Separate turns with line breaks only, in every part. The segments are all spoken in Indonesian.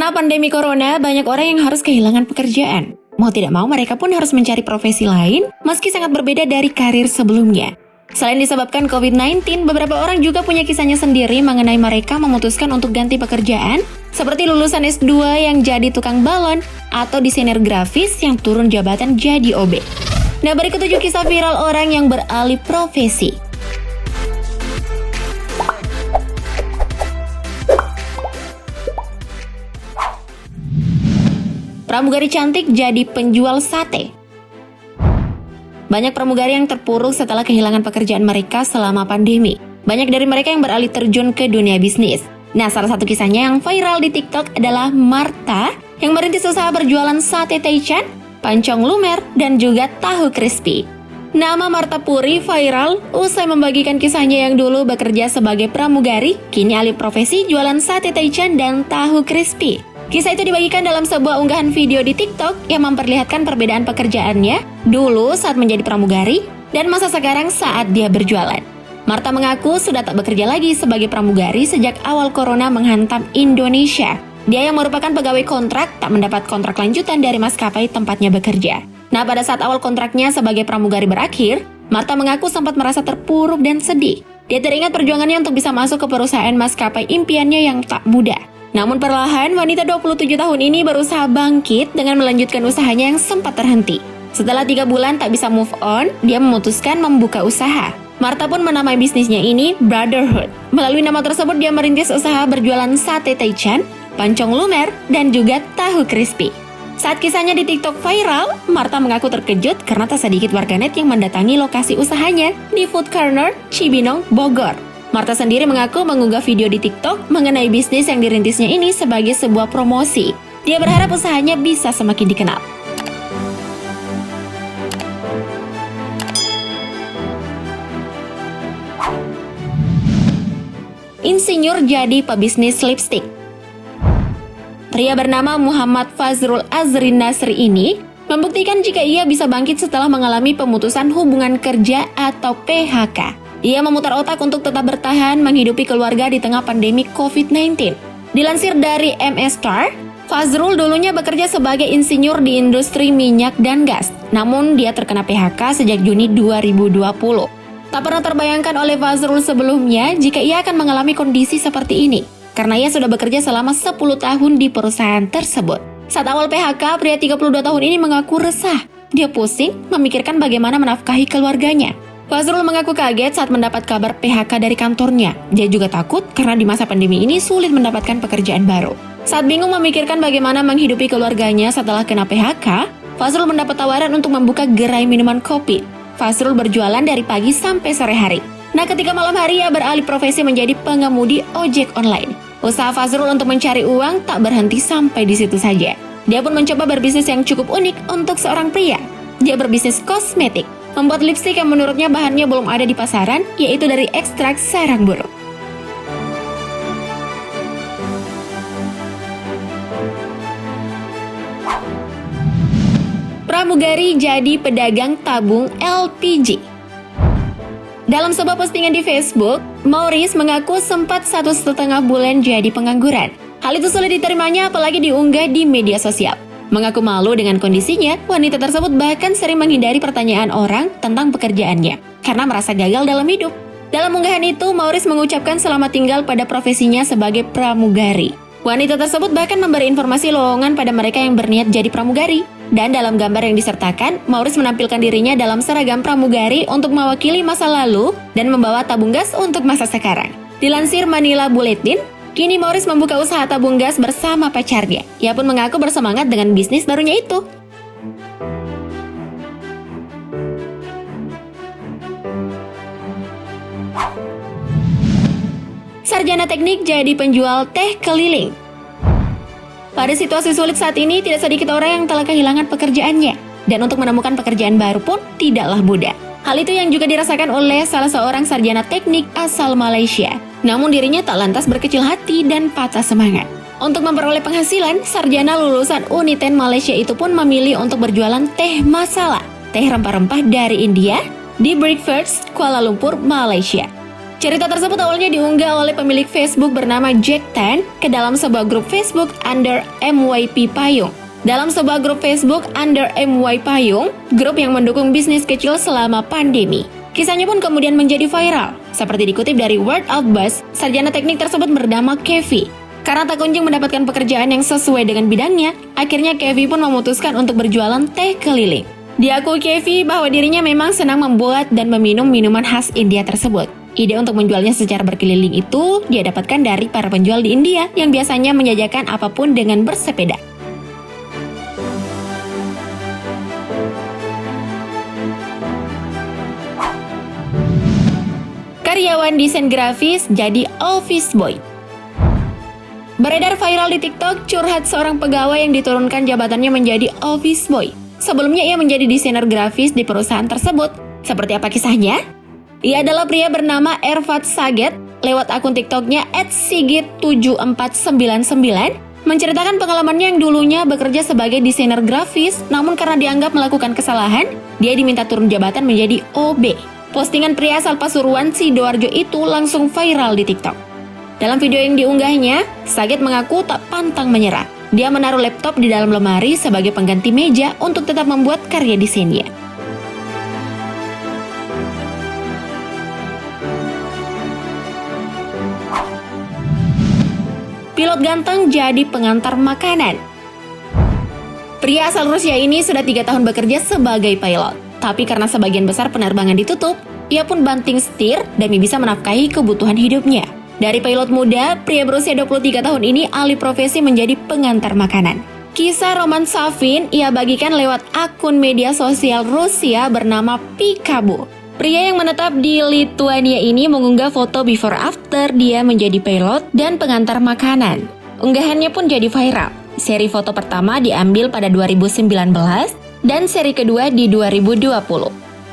Karena pandemi corona, banyak orang yang harus kehilangan pekerjaan. Mau tidak mau, mereka pun harus mencari profesi lain, meski sangat berbeda dari karir sebelumnya. Selain disebabkan COVID-19, beberapa orang juga punya kisahnya sendiri mengenai mereka memutuskan untuk ganti pekerjaan, seperti lulusan S2 yang jadi tukang balon, atau desainer grafis yang turun jabatan jadi OB. Nah, berikut 7 kisah viral orang yang beralih profesi. Pramugari cantik jadi penjual sate. Banyak pramugari yang terpuruk setelah kehilangan pekerjaan mereka selama pandemi. Banyak dari mereka yang beralih terjun ke dunia bisnis. Nah, salah satu kisahnya yang viral di TikTok adalah Martha yang merintis usaha berjualan sate taichan, pancong lumer, dan juga tahu crispy. Nama Martha Puri viral usai membagikan kisahnya yang dulu bekerja sebagai pramugari, kini alih profesi jualan sate taichan dan tahu crispy. Kisah itu dibagikan dalam sebuah unggahan video di TikTok yang memperlihatkan perbedaan pekerjaannya dulu saat menjadi pramugari dan masa sekarang saat dia berjualan. Martha mengaku sudah tak bekerja lagi sebagai pramugari sejak awal corona menghantam Indonesia. Dia yang merupakan pegawai kontrak tak mendapat kontrak lanjutan dari maskapai tempatnya bekerja. Nah, pada saat awal kontraknya sebagai pramugari berakhir, Martha mengaku sempat merasa terpuruk dan sedih. Dia teringat perjuangannya untuk bisa masuk ke perusahaan maskapai impiannya yang tak mudah. Namun perlahan, wanita 27 tahun ini berusaha bangkit dengan melanjutkan usahanya yang sempat terhenti. Setelah 3 bulan tak bisa move on, dia memutuskan membuka usaha. Martha pun menamai bisnisnya ini Brotherhood. Melalui nama tersebut, dia merintis usaha berjualan sate taichan, pancong lumer, dan juga tahu crispy. Saat kisahnya di TikTok viral, Martha mengaku terkejut karena tak sedikit warganet yang mendatangi lokasi usahanya di Food Corner Cibinong, Bogor. Martha sendiri mengaku mengunggah video di TikTok mengenai bisnis yang dirintisnya ini sebagai sebuah promosi. Dia berharap usahanya bisa semakin dikenal. Insinyur jadi pebisnis lipstik. Pria bernama Muhammad Fazrul Azrin Nasri ini membuktikan jika ia bisa bangkit setelah mengalami pemutusan hubungan kerja atau PHK. Ia memutar otak untuk tetap bertahan menghidupi keluarga di tengah pandemi COVID-19. Dilansir dari MS Star, Fazrul dulunya bekerja sebagai insinyur di industri minyak dan gas. Namun dia terkena PHK sejak Juni 2020. Tak pernah terbayangkan oleh Fazrul sebelumnya jika ia akan mengalami kondisi seperti ini, karena ia sudah bekerja selama 10 tahun di perusahaan tersebut. Saat awal PHK, pria 32 tahun ini mengaku resah. Dia pusing memikirkan bagaimana menafkahi keluarganya. Fazrul mengaku kaget saat mendapat kabar PHK dari kantornya. Dia juga takut karena di masa pandemi ini sulit mendapatkan pekerjaan baru. Saat bingung memikirkan bagaimana menghidupi keluarganya setelah kena PHK, Fazrul mendapat tawaran untuk membuka gerai minuman kopi. Fazrul berjualan dari pagi sampai sore hari. Nah, ketika malam hari ia beralih profesi menjadi pengemudi ojek online. Usaha Fazrul untuk mencari uang tak berhenti sampai di situ saja. Dia pun mencoba berbisnis yang cukup unik untuk seorang pria. Dia berbisnis kosmetik, membuat lipstik yang menurutnya bahannya belum ada di pasaran, yaitu dari ekstrak sarang burung. Pramugari jadi pedagang tabung LPG. Dalam sebuah postingan di Facebook, Maurice mengaku sempat 1,5 bulan jadi pengangguran. Hal itu sulit diterimanya apalagi diunggah di media sosial. Mengaku malu dengan kondisinya, wanita tersebut bahkan sering menghindari pertanyaan orang tentang pekerjaannya karena merasa gagal dalam hidup. Dalam unggahan itu, Maurice mengucapkan selamat tinggal pada profesinya sebagai pramugari. Wanita tersebut bahkan memberi informasi lowongan pada mereka yang berniat jadi pramugari. Dan dalam gambar yang disertakan, Maurice menampilkan dirinya dalam seragam pramugari untuk mewakili masa lalu dan membawa tabung gas untuk masa sekarang. Dilansir Manila Bulletin, kini Maurice membuka usaha tabung gas bersama pacarnya. Ia pun mengaku bersemangat dengan bisnis barunya itu. Sarjana teknik jadi penjual teh keliling. Pada situasi sulit saat ini, tidak sedikit orang yang telah kehilangan pekerjaannya. Dan untuk menemukan pekerjaan baru pun tidaklah mudah. Hal itu yang juga dirasakan oleh salah seorang sarjana teknik asal Malaysia. Namun dirinya tak lantas berkecil hati dan patah semangat. Untuk memperoleh penghasilan, sarjana lulusan Uniten Malaysia itu pun memilih untuk berjualan teh masala, teh rempah-rempah dari India, di Breakfast, Kuala Lumpur, Malaysia. Cerita tersebut awalnya diunggah oleh pemilik Facebook bernama Jack Tan ke dalam sebuah grup Facebook under MYP Payung. Dalam sebuah grup Facebook under MY Payung, grup yang mendukung bisnis kecil selama pandemi. Kisahnya pun kemudian menjadi viral. Seperti dikutip dari Word of Buzz, sarjana teknik tersebut bernama Kevy. Karena tak kunjung mendapatkan pekerjaan yang sesuai dengan bidangnya, akhirnya Kevy pun memutuskan untuk berjualan teh keliling. Diakui Kevy bahwa dirinya memang senang membuat dan meminum minuman khas India tersebut. Ide untuk menjualnya secara berkeliling itu dia dapatkan dari para penjual di India yang biasanya menjajakan apapun dengan bersepeda. Karyawan desain grafis jadi office boy. Beredar viral di TikTok curhat seorang pegawai yang diturunkan jabatannya menjadi office boy. Sebelumnya ia menjadi desainer grafis di perusahaan tersebut. Seperti apa kisahnya? Ia adalah pria bernama Ervat Saget. Lewat akun TikToknya @sigit7499 menceritakan pengalamannya yang dulunya bekerja sebagai desainer grafis, namun karena dianggap melakukan kesalahan, dia diminta turun jabatan menjadi OB. Postingan pria asal Pasuruan, Sidoarjo itu langsung viral di TikTok. Dalam video yang diunggahnya, Saget mengaku tak pantang menyerah. Dia menaruh laptop di dalam lemari sebagai pengganti meja untuk tetap membuat karya desainnya. Pilot ganteng jadi pengantar makanan. Pria asal Rusia ini sudah 3 tahun bekerja sebagai pilot. Tapi karena sebagian besar penerbangan ditutup, ia pun banting setir demi bisa menafkahi kebutuhan hidupnya. Dari pilot muda, pria berusia 23 tahun ini alih profesi menjadi pengantar makanan. Kisah Roman Savin ia bagikan lewat akun media sosial Rusia bernama Pikabu. Pria yang menetap di Lithuania ini mengunggah foto before after dia menjadi pilot dan pengantar makanan. Unggahannya pun jadi viral. Seri foto pertama diambil pada 2019 dan seri kedua di 2020.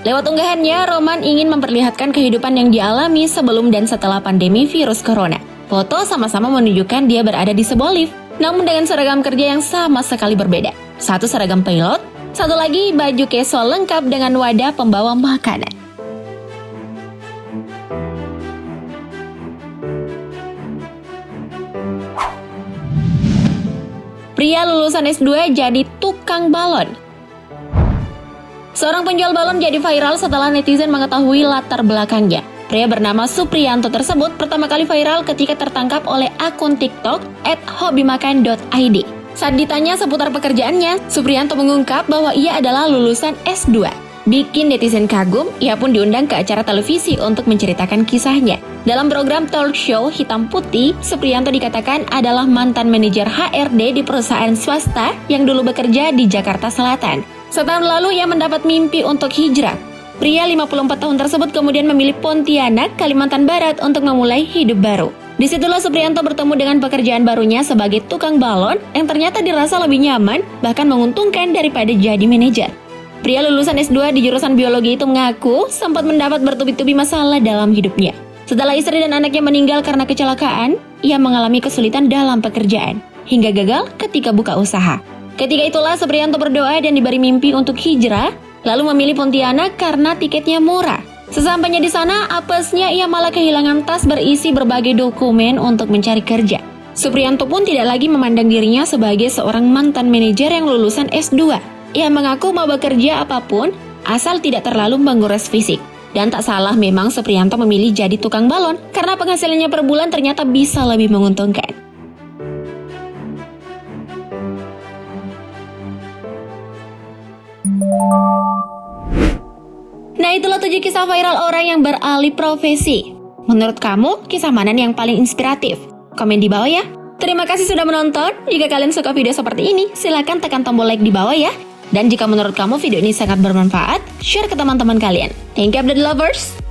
Lewat unggahannya, Roman ingin memperlihatkan kehidupan yang dialami sebelum dan setelah pandemi virus corona. Foto sama-sama menunjukkan dia berada di sebuah lift, namun dengan seragam kerja yang sama sekali berbeda. Satu seragam pilot, satu lagi baju casual lengkap dengan wadah pembawa makanan. Pria lulusan S2 jadi tukang balon. Seorang penjual balon jadi viral setelah netizen mengetahui latar belakangnya. Pria bernama Supriyanto tersebut pertama kali viral ketika tertangkap oleh akun TikTok @hobimakan.id. Saat ditanya seputar pekerjaannya, Supriyanto mengungkap bahwa ia adalah lulusan S2. Bikin netizen kagum, ia pun diundang ke acara televisi untuk menceritakan kisahnya. Dalam program talk show Hitam Putih, Supriyanto dikatakan adalah mantan manajer HRD di perusahaan swasta yang dulu bekerja di Jakarta Selatan. Setahun lalu ia mendapat mimpi untuk hijrah. Pria 54 tahun tersebut kemudian memilih Pontianak, Kalimantan Barat untuk memulai hidup baru. Disitulah Supriyanto bertemu dengan pekerjaan barunya sebagai tukang balon yang ternyata dirasa lebih nyaman, bahkan menguntungkan daripada jadi manajer. Pria lulusan S2 di jurusan biologi itu mengaku sempat mendapat bertubi-tubi masalah dalam hidupnya. Setelah istri dan anaknya meninggal karena kecelakaan, ia mengalami kesulitan dalam pekerjaan, hingga gagal ketika buka usaha. Ketika itulah Supriyanto berdoa dan diberi mimpi untuk hijrah, lalu memilih Pontianak karena tiketnya murah. Sesampainya di sana, apesnya ia malah kehilangan tas berisi berbagai dokumen untuk mencari kerja. Supriyanto pun tidak lagi memandang dirinya sebagai seorang mantan manajer yang lulusan S2. Ia mengaku mau bekerja apapun, asal tidak terlalu menguras fisik. Dan tak salah memang Supriyanto memilih jadi tukang balon, karena penghasilannya per bulan ternyata bisa lebih menguntungkan. Nah, itulah 7 kisah viral orang yang beralih profesi. Menurut kamu, kisah mana yang paling inspiratif? Komen di bawah ya. Terima kasih sudah menonton. Jika kalian suka video seperti ini, silakan tekan tombol like di bawah ya. Dan jika menurut kamu video ini sangat bermanfaat, share ke teman-teman kalian. Thank you, Update Lovers!